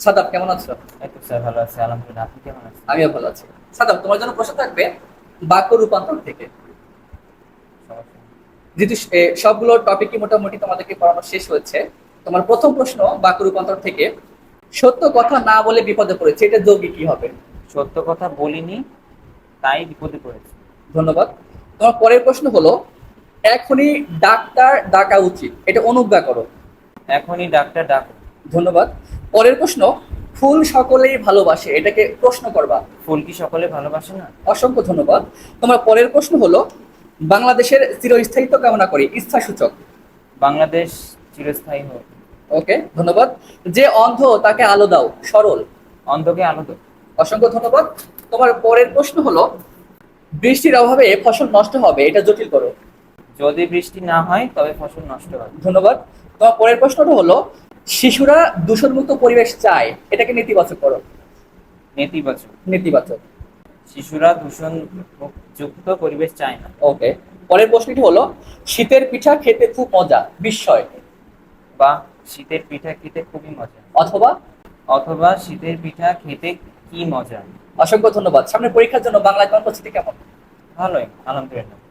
সাদাব, কেমন আছো? এই তো স্যার, ভালো আছি আলহামদুলিল্লাহ। আপনি কেমন আছেন? আমিও ভালো আছি। সাদাব, তোমার জন্য প্রশ্ন থাকবে বাক্য রূপান্তর থেকে। সমস্যা নেই। যেহেতু সবগুলো টপিকই মোটামুটি তোমাদেরকে পড়ানো শেষ হয়েছে, তোমার প্রথম প্রশ্ন বাক্য রূপান্তর থেকে, সত্য কথা না বলে বিপদে পড়েছে, এটা যোগী কি হবে? সত্য কথা বলিনি, তাই বিপদে পড়েছি। ধন্যবাদ। তোমার পরের প্রশ্ন হলো, এখনই ডাক্তার ডাকা উচিত, এটা অনুজ্ঞা করো। এখনই ডাক্তার ডাকো। ধন্যবাদ। পরের প্রশ্ন, ফুল সকলেই ভালোবাসে, এটাকে প্রশ্ন করবা। ফুল কি সকলে ভালোবাসে না? অসংখ্য ধন্যবাদ। তোমার পরের প্রশ্ন হলো, বাংলাদেশের চিরস্থায়িত্ব কামনা করি, ইচ্ছা সূচক। বাংলাদেশ চিরস্থায়ী হোক। ওকে, ধন্যবাদ। যে অন্ধ তাকে আলো দাও, সরল। অন্ধকে আলো দাও। অসংখ্য ধন্যবাদ। তোমার পরের প্রশ্ন হলো, বৃষ্টির অভাবে ফসল নষ্ট হবে, এটা জটিল করো। যদি বৃষ্টি না হয় তবে ফসল নষ্ট হবে। ধন্যবাদ। তোমার পরের প্রশ্নটা হলো, শিশুরা দূষণমুক্ত পরিবেশ চায়, এটাকে নেতিবাচক করো। নেতিবাচক। নেতিবাচক। শিশুরা দূষণ যুক্ত পরিবেশ চায় না। ওকে। পরের প্রশ্নটি হলো, শীতের পিঠা খেতে খুব মজা, বিস্ময়। বা শীতের পিঠা খেতে খুবই মজা। অথবা। অথবা শীতের পিঠা খেতে কি মজা। অসংখ্য ধন্যবাদ। সামনে পরীক্ষার জন্য বাংলা কেমন প্রস্তুতি কেমন? ভালোই আলহামদুলিল্লাহ।